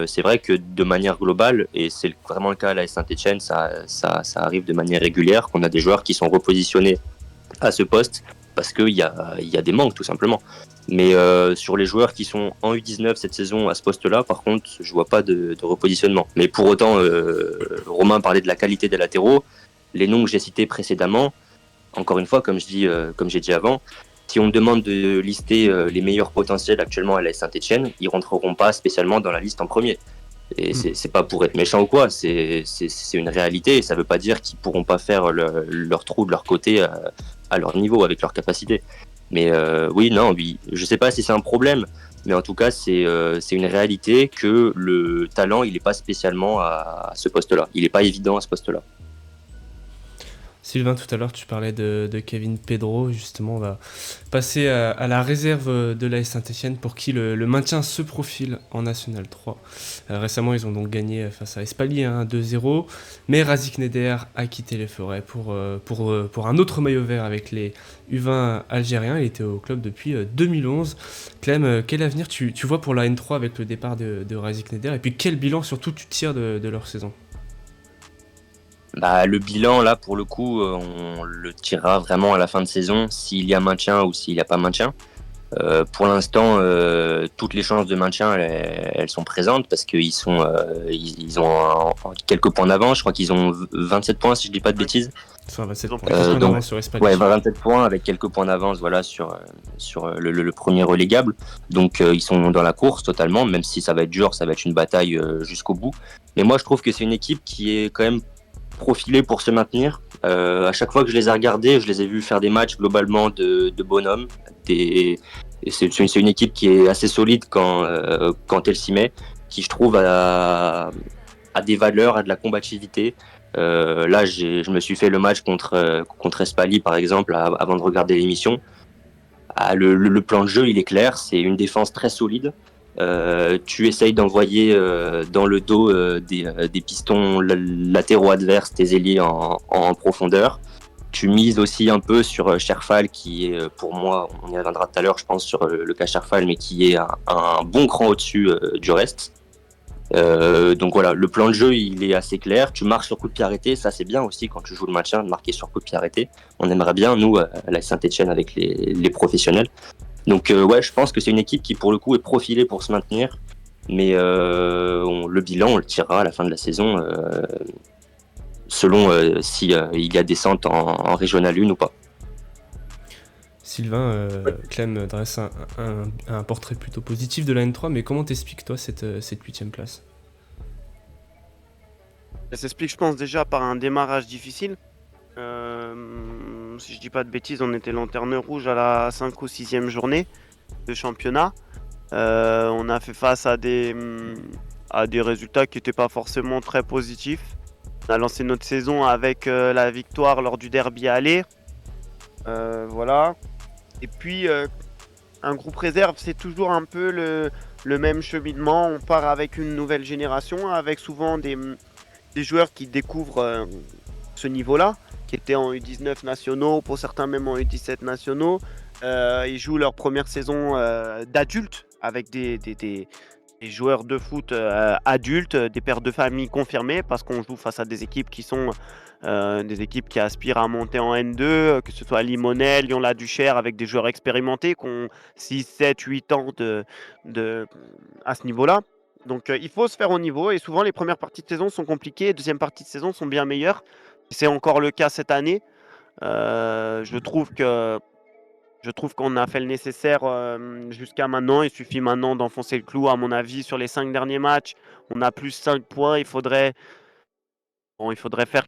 c'est vrai que de manière globale, et c'est vraiment le cas à la Saint-Etienne, ça arrive de manière régulière, qu'on a des joueurs qui sont repositionnés à ce poste parce qu'il y a des manques tout simplement. Mais sur les joueurs qui sont en U19 cette saison à ce poste-là, par contre, je vois pas de repositionnement. Mais pour autant, Romain parlait de la qualité des latéraux. Les noms que j'ai cités précédemment, encore une fois, comme j'ai dit avant, si on me demande de lister les meilleurs potentiels actuellement à la Saint-Etienne, ils rentreront pas spécialement dans la liste en premier. Et c'est pas pour être méchant ou quoi, c'est une réalité. Et ça veut pas dire qu'ils pourront pas faire leur trou de leur côté à leur niveau, avec leur capacité. Mais oui, je sais pas si c'est un problème, mais en tout cas, c'est une réalité que le talent, il est pas spécialement à ce poste-là. Il est pas évident à ce poste-là. Sylvain, tout à l'heure, tu parlais de Kevin Pedro. Justement, on va passer à la réserve de l'AS Saint-Etienne pour qui le maintien se profile en National 3. Récemment, ils ont donc gagné face à Espali 2-0, mais Razik Neder a quitté les Forêts pour un autre maillot vert avec les U20 algériens. Il était au club depuis 2011. Clem, quel avenir tu vois pour la N3 avec le départ de Razik Neder, et puis quel bilan surtout tu tires de leur saison? Bah, le bilan, là, pour le coup, on le tirera vraiment à la fin de saison, s'il y a maintien ou s'il n'y a pas maintien. Pour l'instant, toutes les chances de maintien, elles sont présentes parce qu'ils ils ont quelques points d'avance. Je crois qu'ils ont 27 points, si je dis pas de bêtises. Ils sont à 27 points. Donc, d'avance sur Espali. Ouais, 27 points avec quelques points d'avance, voilà, sur le premier relégable. Donc, ils sont dans la course totalement, même si ça va être dur, ça va être une bataille jusqu'au bout. Mais moi, je trouve que c'est une équipe qui est quand même profilés pour se maintenir. À chaque fois que je les ai regardés, je les ai vus faire des matchs globalement de bonhommes. C'est une équipe qui est assez solide quand elle s'y met, qui je trouve a des valeurs, a de la combativité. Là, je me suis fait le match contre Espali, par exemple, avant de regarder l'émission. Le plan de jeu, il est clair, c'est une défense très solide. Tu essayes d'envoyer dans le dos des pistons latéraux adverses, tes ailiers en profondeur. Tu mises aussi un peu sur Cherfal, qui est pour moi, on y reviendra tout à l'heure, je pense, sur le cas Cherfal, mais qui est un bon cran au-dessus du reste. Donc voilà, le plan de jeu, il est assez clair. Tu marques sur coup de pied arrêté, ça c'est bien aussi quand tu joues le maintien, de marquer sur coup de pied arrêté. On aimerait bien, nous, à la Saint-Etienne, avec les professionnels. Donc ouais, je pense que c'est une équipe qui pour le coup est profilée pour se maintenir, mais le bilan on le tirera à la fin de la saison selon si il y a descente en Régional 1 ou pas. Sylvain, Clem dresse un portrait plutôt positif de la N3, mais comment t'expliques toi cette 8ème place? Ça s'explique, je pense, déjà par un démarrage difficile. Si je dis pas de bêtises, on était lanterne rouge à la 5 ou 6e journée de championnat. On a fait face à des résultats qui n'étaient pas forcément très positifs. On a lancé notre saison avec la victoire lors du derby aller. Voilà. Et puis, un groupe réserve, c'est toujours un peu le même cheminement. On part avec une nouvelle génération, avec souvent des joueurs qui découvrent ce niveau-là, qui étaient en U19 nationaux, pour certains même en U17 nationaux. Ils jouent leur première saison d'adultes avec des joueurs de foot adultes, des pères de famille confirmés, parce qu'on joue face à des équipes qui sont des équipes qui aspirent à monter en N2, que ce soit Limonel, Lyon-la-Duchère, avec des joueurs expérimentés qui ont 6, 7, 8 ans à ce niveau-là. Donc il faut se faire au niveau, et souvent les premières parties de saison sont compliquées, les deuxièmes parties de saison sont bien meilleures. C'est encore le cas cette année. Je trouve qu'on a fait le nécessaire jusqu'à maintenant. Il suffit maintenant d'enfoncer le clou, à mon avis, sur les 5 derniers matchs. On a plus 5 points. Il faudrait faire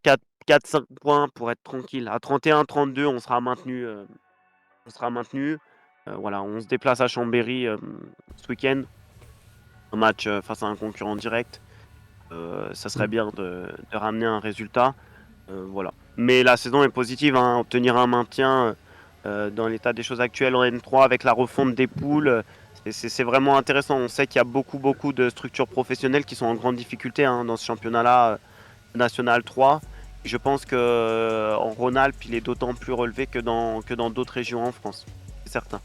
4-5 points pour être tranquille. À 31-32, on sera maintenu. Voilà, on se déplace à Chambéry ce week-end. Un match face à un concurrent direct. Ça serait bien de ramener un résultat. Voilà. Mais la saison est positive, hein. Obtenir un maintien dans l'état des choses actuelles en N3 avec la refonte des poules. C'est vraiment intéressant. On sait qu'il y a beaucoup de structures professionnelles qui sont en grande difficulté dans ce championnat national 3. Je pense qu'en Rhône-Alpes, il est d'autant plus relevé que dans d'autres régions en France. C'est certain.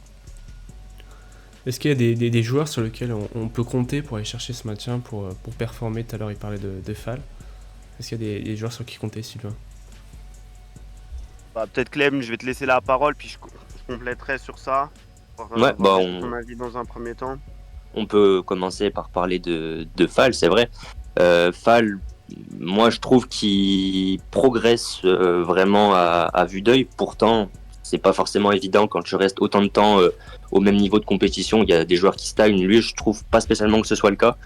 Est-ce qu'il y a des joueurs sur lesquels on peut compter pour aller chercher ce maintien, pour performer? Tout à l'heure, il parlait de Fall. Est-ce qu'il y a des joueurs sur qui compter, Sylvain? Peut-être Clem, je vais te laisser la parole, puis je compléterai sur ça. Ouais, Ton avis dans un premier temps. On peut commencer par parler de Fall, c'est vrai. Fall, moi je trouve qu'il progresse vraiment à vue d'œil. Pourtant, c'est pas forcément évident quand tu restes autant de temps au même niveau de compétition. Il y a des joueurs qui stagnent. Lui, je trouve pas spécialement que ce soit le cas.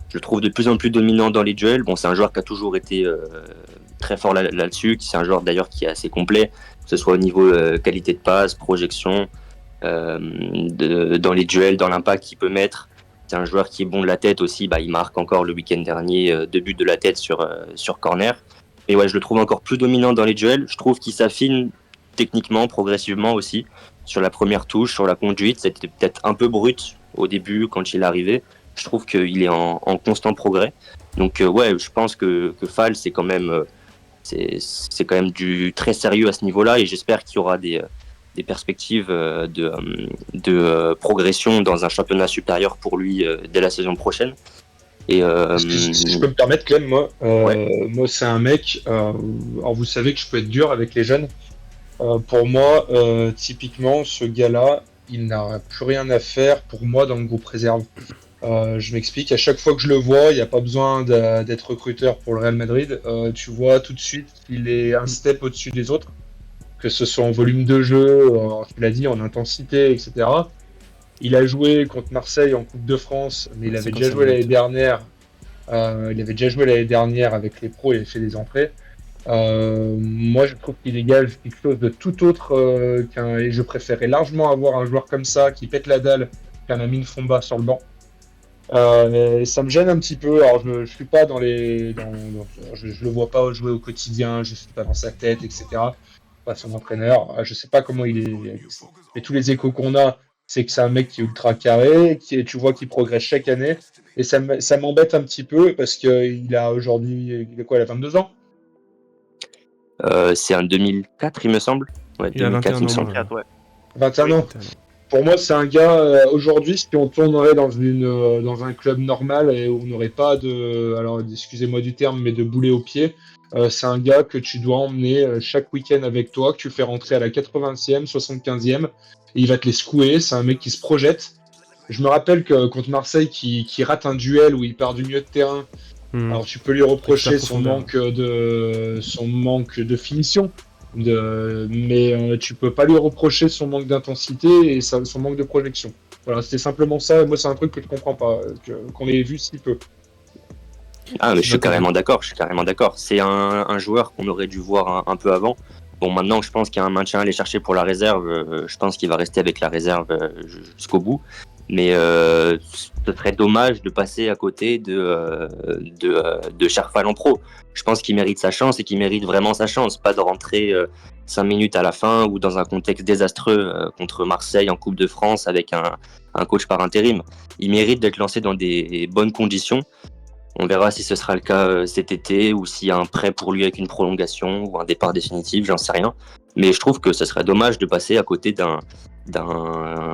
Je le trouve de plus en plus dominant dans les duels. Bon, c'est un joueur qui a toujours été très fort là-dessus. C'est un joueur d'ailleurs qui est assez complet, que ce soit au niveau qualité de passe, projection, dans les duels, dans l'impact qu'il peut mettre. C'est un joueur qui est bon de la tête aussi. Il marque encore le week-end dernier 2 buts de la tête sur corner. Et ouais, je le trouve encore plus dominant dans les duels. Je trouve qu'il s'affine techniquement, progressivement aussi. Sur la première touche, sur la conduite, c'était peut-être un peu brut au début quand il est arrivé. Je trouve qu'il est en constant progrès. Donc ouais, je pense que Fall, c'est quand même du très sérieux à ce niveau-là, et j'espère qu'il y aura des perspectives de progression dans un championnat supérieur pour lui dès la saison prochaine. Et Si je peux me permettre, Clem, moi, ouais. moi c'est un mec. Alors vous savez que je peux être dur avec les jeunes. Pour moi, typiquement, ce gars-là, il n'a plus rien à faire pour moi dans le groupe réserve. Je m'explique, à chaque fois que je le vois, il n'y a pas besoin d'être recruteur pour le Real Madrid. Tu vois tout de suite qu'il est un step au-dessus des autres, que ce soit en volume de jeu, tu l'as dit, en intensité, etc. Il a joué contre Marseille en Coupe de France, mais il avait déjà joué l'année dernière. Il avait déjà joué l'année dernière avec les pros, il avait fait des entrées. Moi, je trouve qu'il dégage quelque chose de tout autre et je préférais largement avoir un joueur comme ça qui pète la dalle qu'un Amine Fomba sur le banc. Ça me gêne un petit peu. Alors, je suis pas je le vois pas jouer au quotidien, je suis pas dans sa tête, etc. Pas son entraîneur. Je sais pas comment il est. Mais tous les échos qu'on a, c'est que c'est un mec qui est ultra carré, tu vois qu'il progresse chaque année. Et ça m'embête un petit peu parce qu'il a aujourd'hui, il a 22 ans. C'est un 2004, il me semble. Ouais, Il a 2004, 21 il me ans, semble. 4, ouais. 21 ans. Pour moi, c'est un gars, aujourd'hui, si on tournerait dans un club normal et où on n'aurait pas alors excusez-moi du terme, mais de boulet au pied, c'est un gars que tu dois emmener chaque week-end avec toi, que tu fais rentrer à la 80e, 75e, et il va te les secouer. C'est un mec qui se projette. Je me rappelle que contre Marseille, qui rate un duel où il part du milieu de terrain. Alors tu peux lui reprocher son manque de finition. Mais tu peux pas lui reprocher son manque d'intensité et son manque de projection. Voilà, c'était simplement ça. Moi, c'est un truc que je comprends pas, qu'on ait vu si peu. Ah, mais je suis carrément d'accord. C'est un joueur qu'on aurait dû voir un peu avant. Bon, maintenant, je pense qu'il y a un maintien à aller chercher pour la réserve. Je pense qu'il va rester avec la réserve jusqu'au bout. Mais ce serait dommage de passer à côté de Cherfal en pro. Je pense qu'il mérite sa chance et qu'il mérite vraiment sa chance, pas de rentrer 5 minutes à la fin ou dans un contexte désastreux contre Marseille en Coupe de France avec un coach par intérim. Il mérite d'être lancé dans des bonnes conditions. On verra si ce sera le cas cet été ou s'il y a un prêt pour lui avec une prolongation ou un départ définitif, j'en sais rien. Mais je trouve que ce serait dommage de passer à côté d'un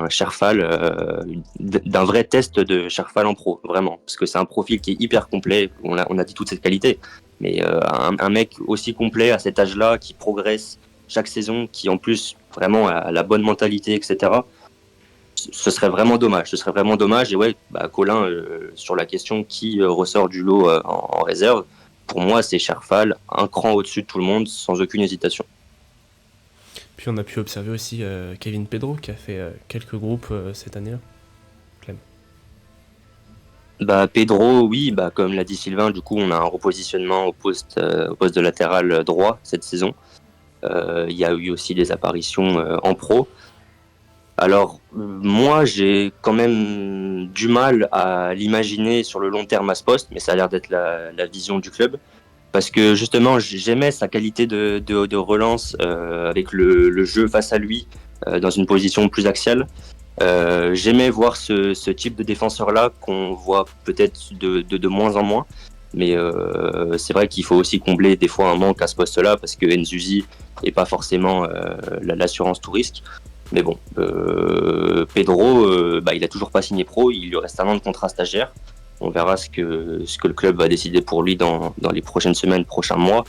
Cherfal, d'un vrai test de Cherfal en pro, vraiment. Parce que c'est un profil qui est hyper complet, on a dit toutes ses qualités. Mais un mec aussi complet à cet âge-là, qui progresse chaque saison, qui en plus vraiment a la bonne mentalité, etc., ce serait vraiment dommage. Et ouais, Colin, sur la question qui ressort du lot en réserve, pour moi, c'est Cherfal, un cran au-dessus de tout le monde, sans aucune hésitation. Puis on a pu observer aussi Kevin Pedro qui a fait quelques groupes cette année-là. Clem. Pedro, oui, comme l'a dit Sylvain, du coup, on a un repositionnement au poste de latéral droit cette saison. Il y a eu aussi des apparitions en pro. Alors, moi, j'ai quand même du mal à l'imaginer sur le long terme à ce poste, mais ça a l'air d'être la vision du club. Parce que justement, j'aimais sa qualité de relance avec le jeu face à lui, dans une position plus axiale. J'aimais voir ce type de défenseur-là qu'on voit peut-être de moins en moins. Mais c'est vrai qu'il faut aussi combler des fois un manque à ce poste-là parce que Nzuzi n'est pas forcément l'assurance tout risque. Mais bon, Pedro, il a toujours pas signé pro, il lui reste un an de contrat stagiaire. On verra ce que le club va décider pour lui dans les prochaines semaines, prochains mois.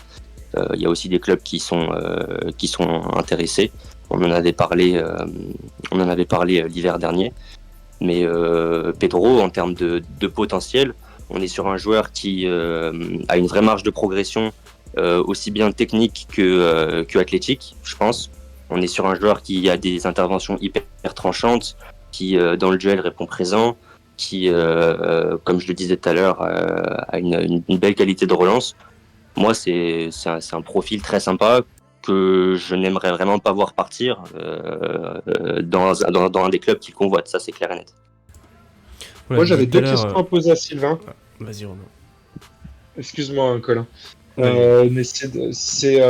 Il y a aussi des clubs qui sont intéressés. On en avait parlé l'hiver dernier. Mais Pedro, en termes de potentiel, on est sur un joueur qui a une vraie marge de progression, aussi bien technique que athlétique, je pense. On est sur un joueur qui a des interventions hyper tranchantes, qui dans le duel répond présent, qui, comme je le disais tout à l'heure, a une belle qualité de relance. Moi, c'est un profil très sympa que je n'aimerais vraiment pas voir partir dans un des clubs qu'il convoite, ça c'est clair et net. Moi, j'avais deux questions à poser à Sylvain. Vas-y, Romain. Excuse-moi, Colin. Ouais. Mais c'est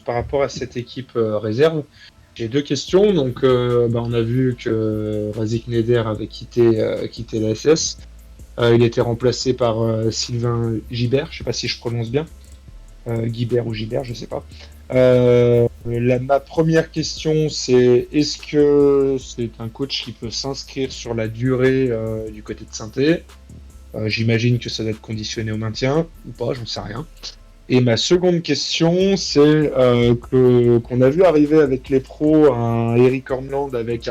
par rapport à cette équipe réserve. J'ai deux questions. Donc, on a vu que Razik Neder avait quitté la SS. Il était remplacé par Sylvain Gibert. Je sais pas si je prononce bien. Guibert ou Gibert, je sais pas. Ma première question, c'est est-ce que c'est un coach qui peut s'inscrire sur la durée du côté de Saint-Étienne? J'imagine que ça doit être conditionné au maintien ou pas, j'en sais rien. Et ma seconde question, c'est qu'on a vu arriver avec les pros un Eric Horneland avec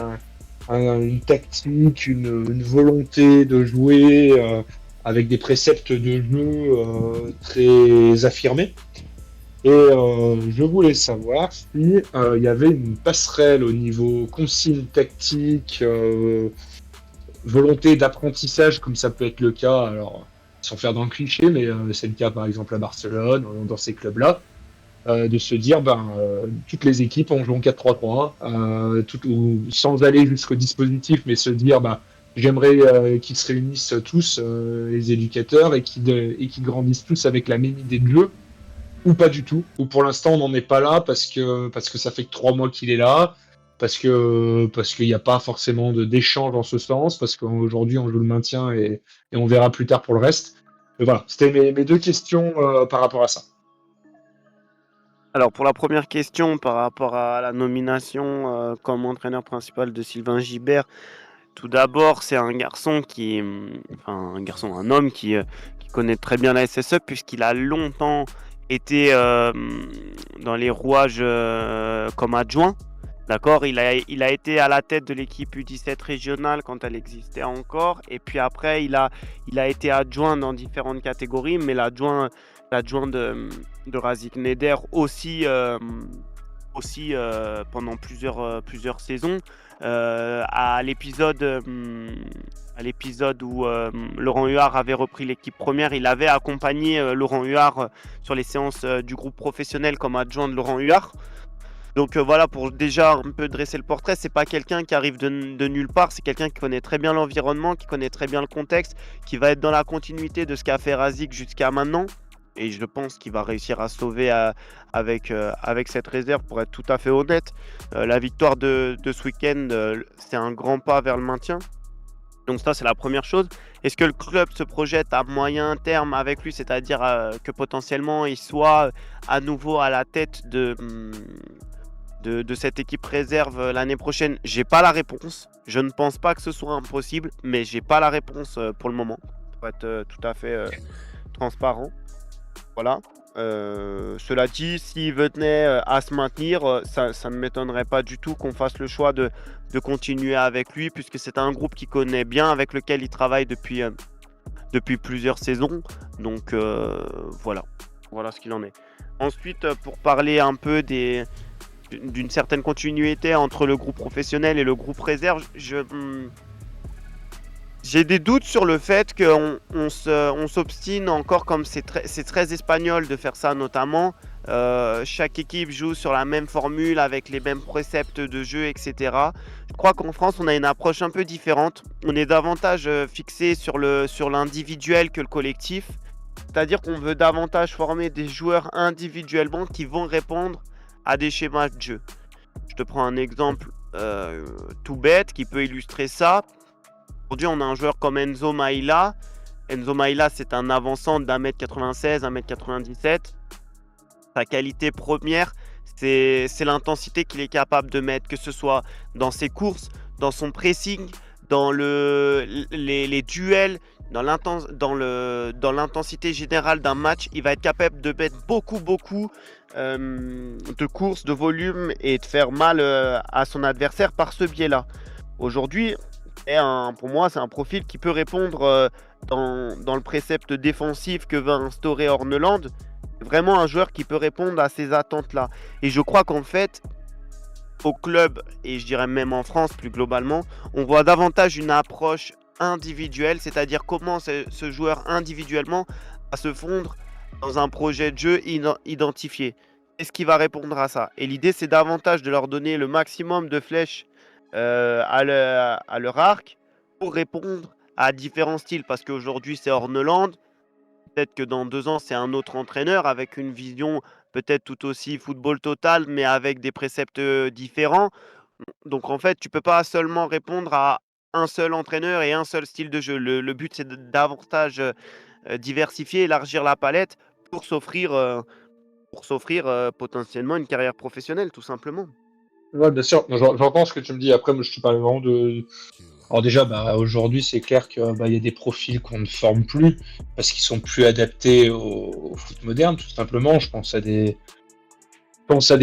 une tactique, une volonté de jouer avec des préceptes de jeu très affirmés. Et je voulais savoir si il y avait une passerelle au niveau consigne tactique, volonté d'apprentissage, comme ça peut être le cas, alors sans faire dans le cliché, mais c'est le cas par exemple à Barcelone, dans ces clubs-là, de se dire toutes les équipes en jouant 4-3-3, sans aller jusqu'au dispositif, mais se dire j'aimerais qu'ils se réunissent tous, les éducateurs, et qu'ils grandissent tous avec la même idée de jeu. Ou pas du tout, ou pour l'instant on n'en est pas là parce que ça fait que 3 mois qu'il est là, parce qu'il n'y a pas forcément d'échange dans ce sens, parce qu'aujourd'hui on joue le maintien et on verra plus tard pour le reste. Mais voilà, c'était mes deux questions par rapport à ça. Alors pour la première question par rapport à la nomination comme entraîneur principal de Sylvain Gibert, tout d'abord c'est un homme qui connaît très bien la SSE puisqu'il a longtemps été dans les rouages comme adjoint. D'accord, il a été à la tête de l'équipe U17 régionale quand elle existait encore, et puis après il a été adjoint dans différentes catégories, mais l'adjoint de Razik Neder aussi pendant plusieurs saisons. À l'épisode où Laurent Huard avait repris l'équipe première, il avait accompagné Laurent Huard sur les séances du groupe professionnel comme adjoint de Laurent Huard. Donc voilà, pour déjà un peu dresser le portrait, c'est pas quelqu'un qui arrive de nulle part, c'est quelqu'un qui connaît très bien l'environnement, qui connaît très bien le contexte, qui va être dans la continuité de ce qu'a fait Razik jusqu'à maintenant. Et je pense qu'il va réussir à sauver avec cette réserve, pour être tout à fait honnête. La victoire de ce week-end, c'est un grand pas vers le maintien. Donc ça, c'est la première chose. Est-ce que le club se projette à moyen terme avec lui, c'est-à-dire que potentiellement il soit à nouveau à la tête de cette équipe réserve l'année prochaine? J'ai pas la réponse. Je ne pense pas que ce soit impossible, mais j'ai pas la réponse pour le moment, pour être tout à fait transparent. Voilà. Cela dit, s'il venait à se maintenir, ça ne m'étonnerait pas du tout qu'on fasse le choix de continuer avec lui, puisque c'est un groupe qu'il connaît bien, avec lequel il travaille depuis plusieurs saisons. Donc voilà ce qu'il en est. Ensuite, pour parler un peu d'une certaine continuité entre le groupe professionnel et le groupe réserve, j'ai des doutes sur le fait qu'on s'obstine encore, comme c'est très espagnol de faire ça notamment. Chaque équipe joue sur la même formule avec les mêmes préceptes de jeu, etc. Je crois qu'en France, on a une approche un peu différente. On est davantage fixé sur l'individuel que le collectif. C'est-à-dire qu'on veut davantage former des joueurs individuellement qui vont répondre à des schémas de jeu. Je te prends un exemple tout bête qui peut illustrer ça. Aujourd'hui, on a un joueur comme Enzo Maïla. Enzo Maïla, c'est un avançant d'1m96, 1m97. Sa qualité première, c'est l'intensité qu'il est capable de mettre, que ce soit dans ses courses, dans son pressing, dans les duels, dans l'intensité générale d'un match. Il va être capable de mettre beaucoup de courses, de volume et de faire mal à son adversaire par ce biais-là. Aujourd'hui, pour moi, c'est un profil qui peut répondre dans le précepte défensif que va instaurer Horneland. C'est vraiment un joueur qui peut répondre à ces attentes-là. Et je crois qu'en fait, au club, et je dirais même en France plus globalement, on voit davantage une approche individuelle, c'est-à-dire comment ce joueur individuellement va se fondre dans un projet de jeu identifié. Qu'est-ce qui va répondre à ça? Et l'idée, c'est davantage de leur donner le maximum de flèches à leur arc pour répondre à différents styles. Parce qu'aujourd'hui, c'est Horneland. Peut-être que dans 2 ans, c'est un autre entraîneur avec une vision peut-être tout aussi football total, mais avec des préceptes différents. Donc en fait, tu peux pas seulement répondre à un seul entraîneur et un seul style de jeu. Le but, c'est davantage diversifier, élargir la palette pour s'offrir potentiellement une carrière professionnelle, tout simplement. Ouais, bien sûr. J'entends ce que tu me dis. Après, moi, je te parle vraiment de. Alors déjà, aujourd'hui, c'est clair que y a des profils qu'on ne forme plus parce qu'ils sont plus adaptés au foot moderne, tout simplement. Je pense à des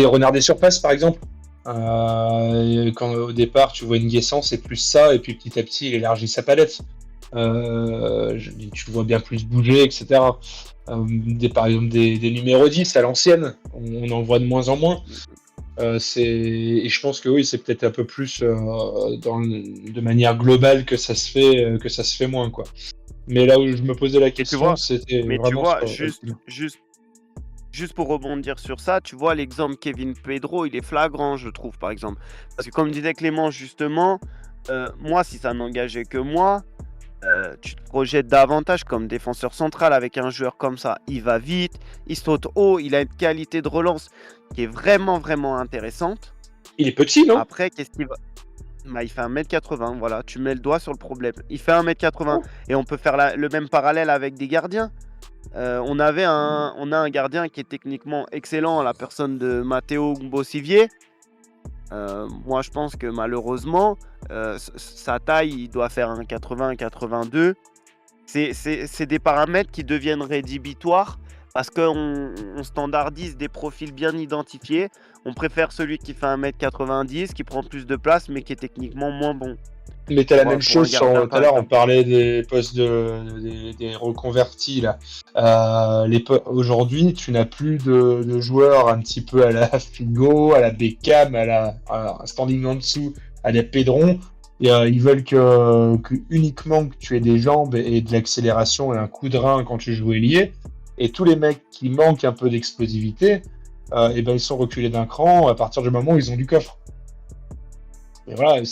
renards des surfaces, par exemple. Quand au départ, tu vois Nguessan, c'est plus ça, et puis petit à petit, il élargit sa palette. Tu le vois bien plus bouger, etc. Par exemple, des numéros 10 à l'ancienne, on en voit de moins en moins. Et je pense que oui, c'est peut-être un peu plus de manière globale que ça se fait moins, quoi. Mais là où je me posais la question, c'était Mais tu vraiment vois, sur- juste pour rebondir sur ça, tu vois, l'exemple Kevin Pedro, il est flagrant, je trouve, par exemple. Parce que comme disait Clément, justement, moi, si ça n'engageait que moi, tu te projettes davantage comme défenseur central avec un joueur comme ça. Il va vite, il saute haut, il a une qualité de relance qui est vraiment intéressante. Il est petit, non? Après, qu'est-ce qu'il va... il fait 1m80, voilà, tu mets le doigt sur le problème. Il fait 1m80 et on peut faire le même parallèle avec des gardiens. On a un gardien qui est techniquement excellent, la personne de Matteo Bossivier. Moi, je pense que malheureusement, sa taille, il doit faire un 80, 82. C'est des paramètres qui deviennent rédhibitoires parce qu'on standardise des profils bien identifiés. On préfère celui qui fait 1m90, qui prend plus de place, mais qui est techniquement moins bon. Mais t'as la même Pour un chose gardien, tout par à l'heure, on exemple. parlait des postes des reconvertis là. Aujourd'hui, tu n'as plus de joueurs un petit peu à la Figo, à la Beckham, à standing en dessous, à la Pedron. Et, ils veulent que uniquement que tu aies des jambes et de l'accélération et un coup de rein quand tu joues ailier. Et tous les mecs qui manquent un peu d'explosivité, ils sont reculés d'un cran à partir du moment où ils ont du coffre. Et voilà, on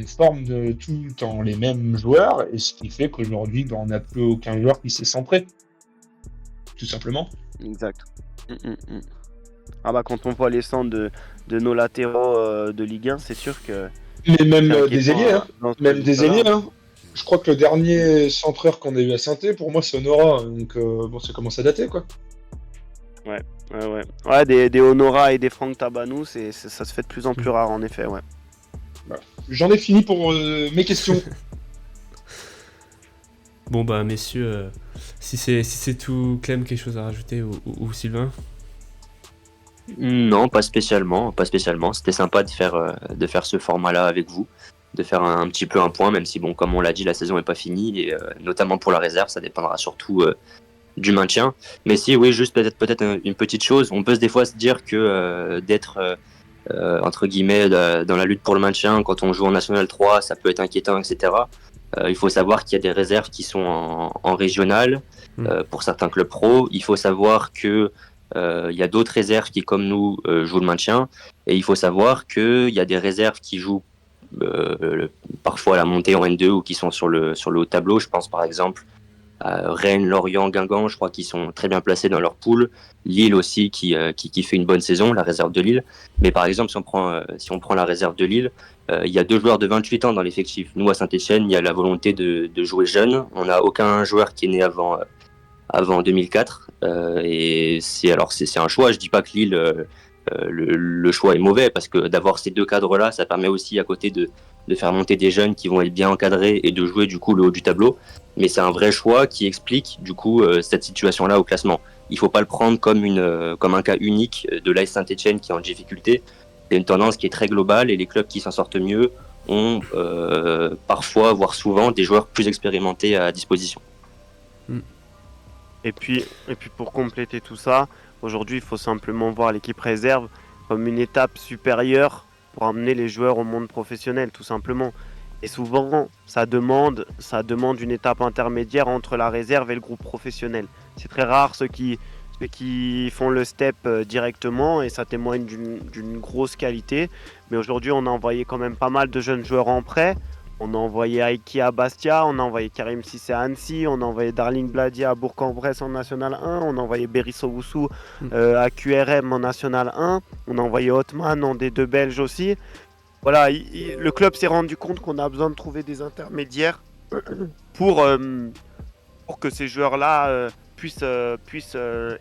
forme de tout le temps les mêmes joueurs, et ce qui fait qu'aujourd'hui, on n'a plus aucun joueur qui s'est centré, tout simplement. Exact. Ah bah quand on voit les centres de nos latéraux de Ligue 1, c'est sûr que Mais même c'est des inquiétant, ailiers, hein. dans ce Même des ailiers, registre-là. hein. Je crois que le dernier centreur qu'on a eu à Saint-Étienne, pour moi, c'est Honora. Donc, ça commence à dater, quoi. Ouais, des Honora et des Franck Tabanou, ça se fait de plus en plus rare, en effet, ouais. J'en ai fini pour mes questions. Bon bah messieurs, si c'est tout, Clem, quelque chose à rajouter ou Sylvain? Non, pas spécialement, pas spécialement. C'était sympa de faire ce format-là avec vous, de faire un petit peu un point, même si, bon, comme on l'a dit, la saison n'est pas finie, et notamment pour la réserve, ça dépendra surtout du maintien. Mais si, oui, juste peut-être une petite chose, on peut des fois se dire que d'être, entre guillemets, dans la lutte pour le maintien, quand on joue en National 3, ça peut être inquiétant, etc. Il faut savoir qu'il y a des réserves qui sont en régional, pour certains clubs pro. Il faut savoir que il y a d'autres réserves qui, comme nous, jouent le maintien. Et il faut savoir qu'il y a des réserves qui jouent parfois la montée en N2 ou qui sont sur le haut tableau. Je pense par exemple Rennes, Lorient, Guingamp, je crois qu'ils sont très bien placés dans leur poule. Lille aussi qui fait une bonne saison, la réserve de Lille. Mais par exemple, si on prend la réserve de Lille, il y a 2 joueurs de 28 ans dans l'effectif. Nous, à Saint-Etienne, il y a la volonté de jouer jeune. On n'a aucun joueur qui est né avant 2004. Et c'est un choix. Je dis pas que Lille, le choix est mauvais, parce que d'avoir ces 2 cadres-là, ça permet aussi à côté de faire monter des jeunes qui vont être bien encadrés et de jouer du coup le haut du tableau. Mais c'est un vrai choix qui explique du coup cette situation-là au classement. Il faut pas le prendre comme un cas unique de l'AS Saint-Etienne qui est en difficulté. C'est une tendance qui est très globale, et les clubs qui s'en sortent mieux ont parfois, voire souvent, des joueurs plus expérimentés à disposition. Et puis pour compléter tout ça, aujourd'hui, il faut simplement voir l'équipe réserve comme une étape supérieure pour amener les joueurs au monde professionnel, tout simplement. Et souvent, ça demande une étape intermédiaire entre la réserve et le groupe professionnel. C'est très rare ceux qui font le step directement, et ça témoigne d'une grosse qualité. Mais aujourd'hui, on a envoyé quand même pas mal de jeunes joueurs en prêt. On a envoyé Aiki à Bastia, on a envoyé Karim Sissé à Annecy, on a envoyé Darling Bladier à Bourg-en-Bresse en National 1, on a envoyé Beris Owusu à QRM en National 1, on a envoyé Hotman en D2 belge aussi. Voilà, le club s'est rendu compte qu'on a besoin de trouver des intermédiaires pour que ces joueurs-là puissent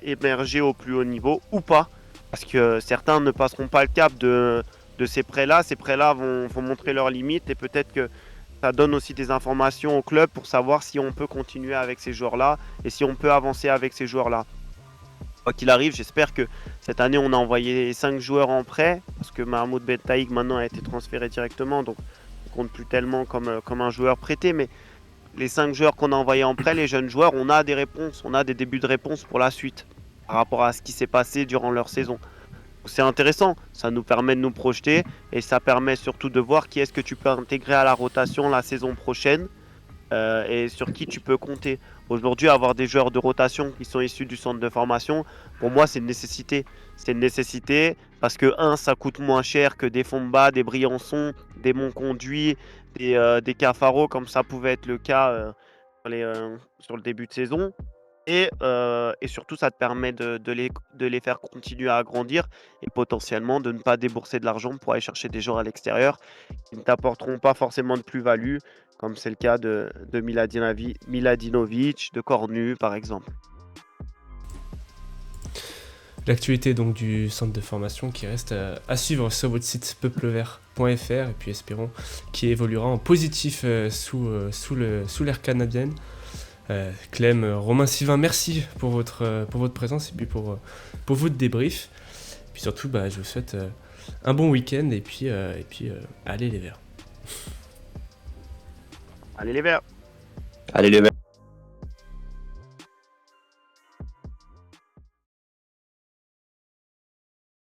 émerger au plus haut niveau ou pas. Parce que certains ne passeront pas le cap de ces prêts-là. Ces prêts-là vont montrer leurs limites, et peut-être que ça donne aussi des informations au club pour savoir si on peut continuer avec ces joueurs-là et si on peut avancer avec ces joueurs-là. Quoi qu'il arrive, j'espère que cette année, on a envoyé 5 joueurs en prêt, parce que Mahmoud Bentaïg maintenant a été transféré directement, donc on compte plus tellement comme un joueur prêté. Mais les 5 joueurs qu'on a envoyés en prêt, les jeunes joueurs, on a des réponses, on a des débuts de réponse pour la suite par rapport à ce qui s'est passé durant leur saison. C'est intéressant, ça nous permet de nous projeter, et ça permet surtout de voir qui est-ce que tu peux intégrer à la rotation la saison prochaine, et sur qui tu peux compter. Aujourd'hui, avoir des joueurs de rotation qui sont issus du centre de formation, pour moi, c'est une nécessité. C'est une nécessité parce que, ça coûte moins cher que des Fomba, des Briançon, des Monconduit, des Cafaro, comme ça pouvait être le cas sur le début de saison. Et surtout, ça te permet de les faire continuer à grandir, et potentiellement de ne pas débourser de l'argent pour aller chercher des joueurs à l'extérieur qui ne t'apporteront pas forcément de plus-value, comme c'est le cas de Miladinovic, de Cornu par exemple. L'actualité donc du centre de formation qui reste à suivre sur votre site peuplevert.fr, et puis espérons qu'il évoluera en positif sous l'ère canadienne. Clem, Romain, Sylvain, merci pour votre présence, et puis pour votre débrief. Et puis surtout, je vous souhaite un bon week-end, et puis allez les Verts. Allez les Verts. Allez les Verts.